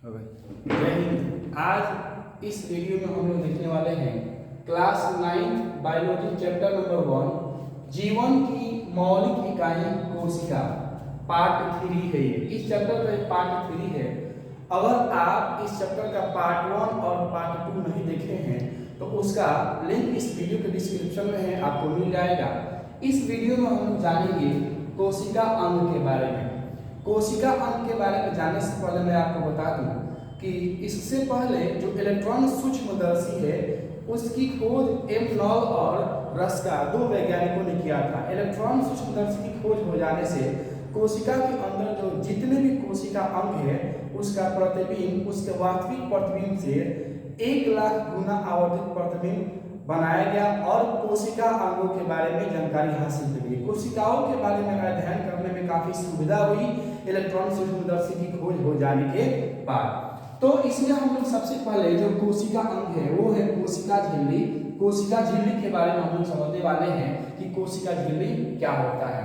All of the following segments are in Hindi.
जय हिंद। आज इस वीडियो में हम लोग देखने वाले हैं क्लास 9 बायोलॉजी चैप्टर नंबर 1 जीवन की मौलिक इकाई कोशिका पार्ट 3 है। ये इस चैप्टर का पार्ट 3 है। अगर आप इस चैप्टर का पार्ट 1 और पार्ट 2 नहीं देखे हैं तो उसका लिंक इस वीडियो के डिस्क्रिप्शन में है, आपको मिल जाएगा। इस वीडियो में हम जानेंगे कोशिका अंग के बारे में। कोशिका अंग के बारे में जानने से पहले मैं आपको बता दूं कि इससे पहले जो इलेक्ट्रॉन सूक्ष्मदर्शी है उसकी खोज एम नॉल और रस्का दो वैज्ञानिकों ने किया था। इलेक्ट्रॉन सूक्ष्मदर्शी की खोज हो जाने से कोशिका के अंदर जो जितने भी कोशिका अंग है उसका प्रतिबिंब उसके वास्तविक प्रतिबिंब से 1 लाख गुना आवर्धित प्रतिबिंब बनाया गया और कोशिका अंगों के बारे में जानकारी हासिल की गई। कोशिकाओं के बारे में अध्ययन करने में काफी सुविधा हुई इलेक्ट्रॉन सूक्ष्मदर्शी की खोज हो जाने के बाद। तो इसमें हम लोग सबसे पहले जो कोशिका अंग है वो है कोशिका झिल्ली। कोशिका झिल्ली के बारे में हम लोग समझने वाले हैं कि कोशिका झिल्ली क्या होता है।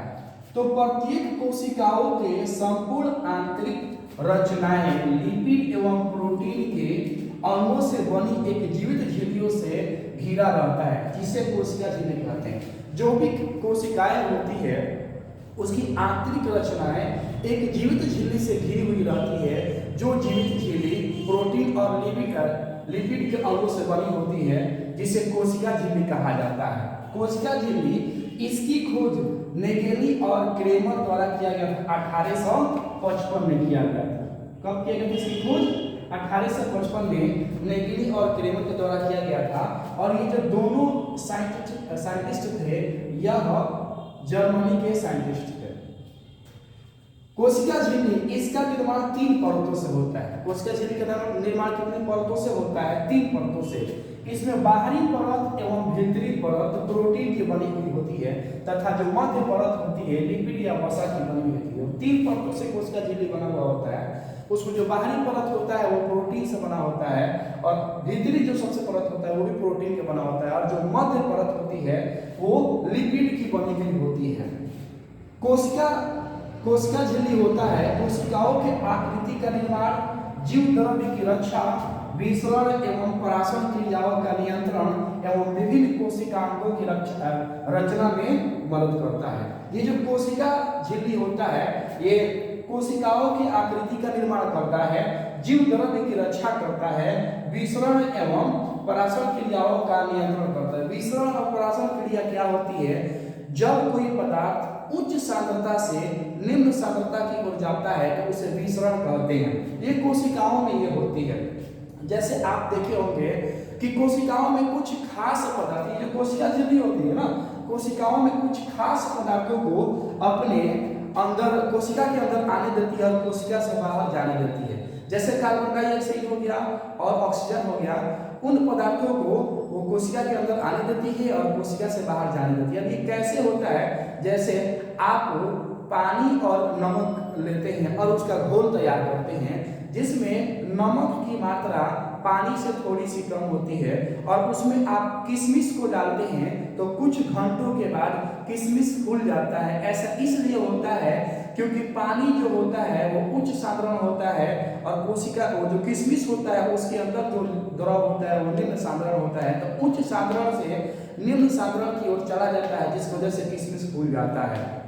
तो प्रत्येक कोशिकाओं के संपूर्ण आंतरिक रचनाएं लिपिड एवं प्रोटीन के अणुओं से बनी एक जीवित झिल्लियों से घिरा रहता है, जिसे कोशिका झिल्ली कहते हैं। जो भी कोशिकाएं होती है उसकी आंतरिक रचनाएं एक जीवित झिल्ली से घिरी हुई रहती है। जो जीवित झिल्ली प्रोटीन और लिपिड के अणुओं से बनी होती है जिसे कोशिका झिल्ली कहा जाता है। कोशिका झिल्ली इसकी खोज नेगेली और क्रेमर द्वारा किया गया था 1855 में किया गया था। कब किया गया था इसकी खोज? 1855 में नेगेली और क्रेमर के द्वारा किया गया था। और ये जो दोनों साइंटिस्ट थे यह जर्मनी के साइंटिस्ट थे। कोशिका झिल्ली इसका निर्माण 3 परतों से होता है। कोशिका झिल्ली का निर्माण कितने परतों से होता है? 3 परतों से। इसमें बाहरी परत एवं भीतरी परत प्रोटीन की बनी हुई होती है तथा जो मध्य परत होती है लिपिड या वसा की बनी हुई होती है। 3 परतों से कोशिका झिल्ली बना हुआ होता है। उसमें जो बाहरी परत होता है वो प्रोटीन से बना होता है और भीतरी जो सबसे परत होता है वो भी प्रोटीन के बना होता है और जो मध्य परत होती है वो लिपिड की बनी हुई होती है। कोशिका झिल्ली होता है कोशिकाओं के आकृति का निर्माण, जीव द्रव्य की रक्षा, विसरण एवं परासरण क्रियाओं का नियंत्रण एवं विभिन्न कोशिकांगों की रचना में मदद करता है। ये जो कोशिका झिल्ली होता है ये कोशिकाओं की आकृति का निर्माण करता है, जीव द्रव्य की रक्षा करता है, विसरण एवं परासरण क्रियाओं का नियंत्रण करता है। विसरण और परासरण क्रिया क्या होती है? जब कोई पदार्थ उच्च सांद्रता से निम्न सांद्रता की ओर जाता है तो उसे विसरण कहते हैं। ये कोशिकाओं में ये होती है। जैसे आप देखे होंगे कि कोशिकाओं में कुछ खास पदार्थ, ये जो कोशिका झिल्ली होती है ना, कोशिकाओं में कुछ खास पदार्थों को अपने अंदर कोशिका के अंदर आने देती है और कोशिका से बाहर जाने देती है। जैसे कार्बन डाइऑक्साइड हो गया और ऑक्सीजन हो गया, उन पदार्थों को वो कोशिका के अंदर आने देती है और कोशिका से बाहर जाने देती है। ये कैसे होता है? जैसे आप पानी और नमक लेते हैं और उसका घोल तैयार करते हैं जिसमें नमक की मात्रा पानी से थोड़ी सी कम होती है और उसमें आप किशमिश को डालते हैं तो कुछ घंटों के बाद किशमिश फूल जाता है। ऐसा इसलिए होता है क्योंकि पानी जो होता है वो उच्च सांद्रण होता है और कोशिका वो जो किशमिश होता है उसके अंदर जो द्रव होता है वो निम्न सांद्रण होता है। तो उच्च सांद्रण से निम्न सांद्रण की ओर चला जाता है जिस वजह से किशमिश फूल जाता है।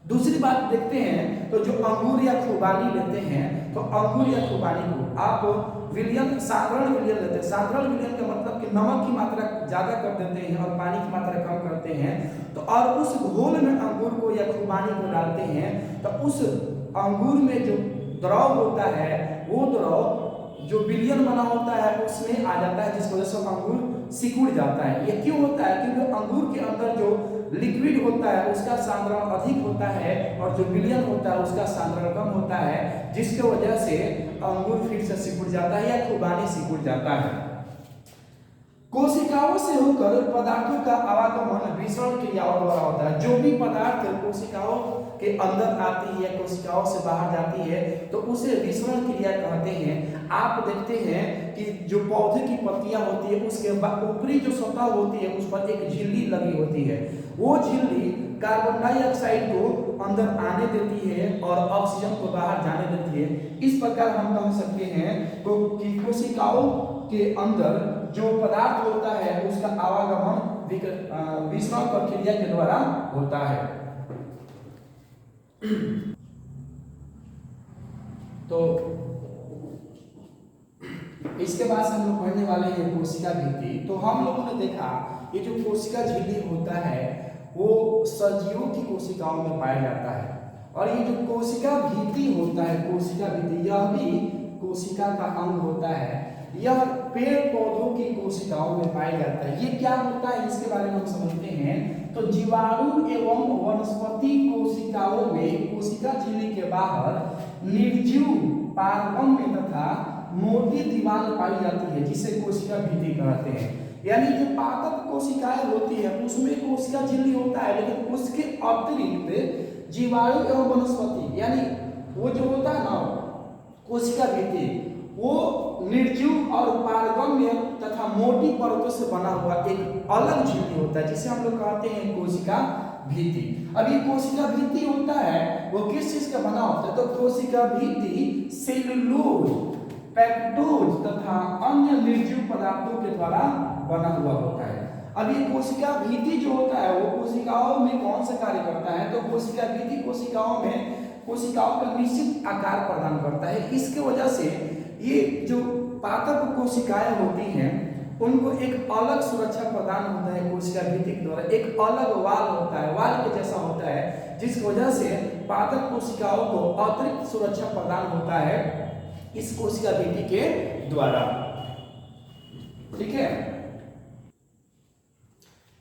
दूसरी बात देखते हैं तो जो अंगूर या खुबानी लेते हैं तो अंगूर या खुबानी को आप विलयन साधारण विलयन लेते हैं। साधारण विलयन का मतलब कि नमक की मात्रा ज्यादा कर देते हैं और पानी की मात्रा कम करते हैं तो और उस घोल में अंगूर को या खुबानी को डालते हैं तो उस अंगूर में जो द्रव होता है वो द्रव जो विलयन बना होता है उसमें आ जाता है जिस वजह से अंगूर सिकुड़ जाता है। ये क्यों होता है? क्योंकि अंगूर के अंदर जो लिक्विड होता है उसका सांद्रण अधिक होता है और जो विलयन होता है उसका सांद्रण कम होता है जिसके वजह से अंगूर फिर से सिकुड़ जाता है या खुबानी सिकुड़ जाता है। कोशिकाओं से होकर पदार्थों का आवागमन विसरण क्रियाओं द्वारा होता है। जो भी पदार्थ कोशिकाओं के अंदर आती है कोशिकाओं से बाहर जाती है तो उसे विसरण क्रिया कहते हैं। आप देखते हैं कि जो पौधे की पत्तियां होती है उसके ऊपरी जो सतह होती है उस पर एक झिल्ली लगी होती है। वो झिल्ली कार्बन डाइऑक्साइड को अंदर आने देती है और ऑक्सीजन को बाहर जाने देती है। इस प्रकार हम कह सकते हैं कि कोशिकाओं के अंदर जो पदार्थ होता है उसका आवागमन विसरण प्रक्रिया के द्वारा होता है। तो इसके बाद हम लोग पढ़ने वाले हैं कोशिका भित्ति। तो हम लोगों ने देखा ये जो कोशिका झिल्ली होता है वो सजीवों की कोशिकाओं में पाया जाता है, और ये जो कोशिका भित्ति होता है, कोशिका भित्ति यह भी कोशिका का अंग होता है। यह पेड़ पौधों की कोशिकाओं में पाया जाता है। ये क्या होता है इसके बारे में हम समझते हैं। तो जीवाणु एवं वनस्पति कोशिकाओं में कोशिका झिल्ली के बाहर निर्जीव पारगम्य तथा मोटी दीवार पाई जाती है जिसे कोशिका भित्ति कहते हैं। यानी जो पादप कोशिकाएं होती है उसमें कोशिका झिल्ली होता है, लेकिन उसके अतिरिक्त जीवाणु एवं वनस्पति यानी वो जो होता है ना कोशिका भित्ति, वो निर्जीव और पारगम्य तथा मोटी परतों से बना हुआ एक अलग झिल्ली होता है जिसे हम लोग कहते हैं कोशिका भित्ति। अब ये कोशिका भित्ति होता है वो किस चीज का बना होता है। तो कोशिका भित्ति सेलुलोज, पेप्टोज तथा अन्य निर्जीव पदार्थों के द्वारा बना हुआ होता है। अब ये कोशिका भित्ति जो होता है वो कोशिकाओं में कौन सा कार्य करता है। तो कोशिका भित्ति कोशिकाओं में कोशिकाओं का निश्चित आकार प्रदान करता है। इसके वजह से ये जो पादप कोशिकाएं होती हैं उनको एक अलग सुरक्षा प्रदान होता है कोशिका भित्ति के द्वारा। एक अलग वाल होता है, वाल के जैसा होता है, जिसकी वजह से पादप कोशिकाओं को अतिरिक्त सुरक्षा प्रदान होता है इस कोशिका भित्ति के द्वारा। ठीक है,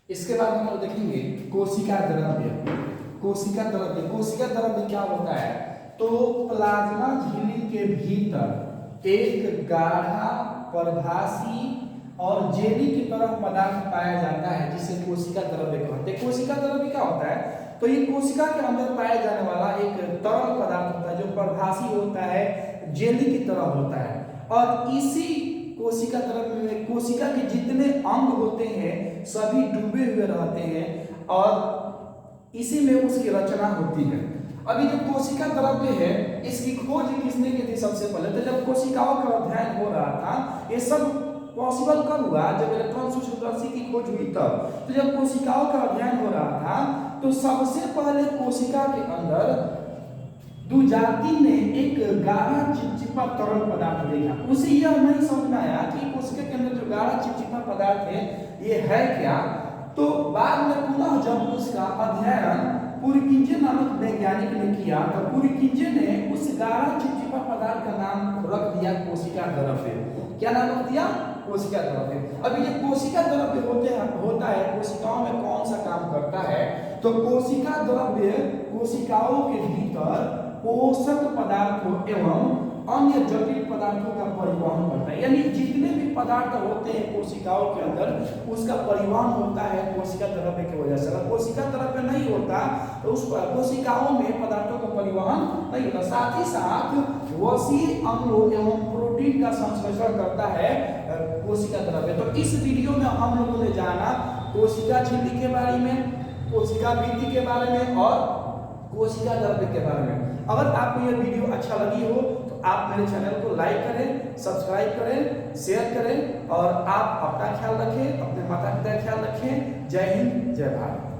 इसके बाद हम लोग देखेंगे कोशिका द्रव्य। कोशिका द्रव्य, कोशिका द्रव्य क्या होता है। तो प्लाज्मा झिल्ली के भीतर एक गाढ़ा प्रभासी और जेली की तरह पदार्थ पाया जाता है जिसे कोशिका द्रव्य कहते हैं। कोशिका द्रव्य क्या होता है। तो ये कोशिका के अंदर पाया जाने वाला एक तरल पदार्थ होता है जो प्रभासी होता है, जेली की तरह होता है, और इसी कोशिका द्रव्य में कोशिका के जितने अंग होते हैं सभी डूबे हुए रहते हैं और इसी में उसकी रचना होती है। अभी जो कोशिका द्रव्य है इसकी खोज किसने की थी सबसे पहले। तो जब कोशिकाओं का अध्ययन हो रहा था, ये सब पॉसिबल कब हुआ, जब इलेक्ट्रॉन सूक्ष्मदर्शी की खोज हुई तब। तो जब कोशिकाओं का अध्ययन हो रहा था तो सबसे पहले कोशिका के अंदर दुजाती ने एक गाढ़ा चिपचिपा तरल पदार्थ देखा। उसे यह नहीं समझ में आया कि कोशिका के अंदर जो गाढ़ा चिपचिपा पदार्थ है ये है क्या। तो बाद में पुनः जब उसका अध्ययन पुरकिंजे नामक वैज्ञानिक ने किया तो पुरकिंजे ने उस गाढ़ा चिपचिपा पदार्थ का नाम रख दिया कोशिका द्रव्य। क्या नाम रख दिया, कोशिका द्रव्य। अब ये कोशिका द्रव्य होता है कोशिकाओं में कौन सा काम करता है। तो कोशिका द्रव्य कोशिकाओं के भीतर पोषक पदार्थों एवं अन्य जटिल पदार्थों का परिवहन करता है। यानी जितने भी पदार्थ होते हैं कोशिकाओं के अंदर उसका परिवहन होता है कोशिका द्रव्य की वजह से। अगर कोशिका द्रव्य नहीं होता तो उस कोशिकाओं में पदार्थों का परिवहन नहीं होता। साथ ही साथ वसीय अम्लों एवं प्रोटीन का संश्लेषण करता है कोशिका द्रव्य। तो इस वीडियो में हम लोगों ने जाना कोशिका झिल्ली के बारे में, कोशिका भित्ति के बारे में और कोशिका द्रव्य के बारे में। अगर आपको यह वीडियो अच्छा लगी हो तो आप मेरे चैनल को लाइक करें, सब्सक्राइब करें, शेयर करें और आप अपना ख्याल रखें, अपने माता पिता का ख्याल रखें। जय हिंद, जय भारत।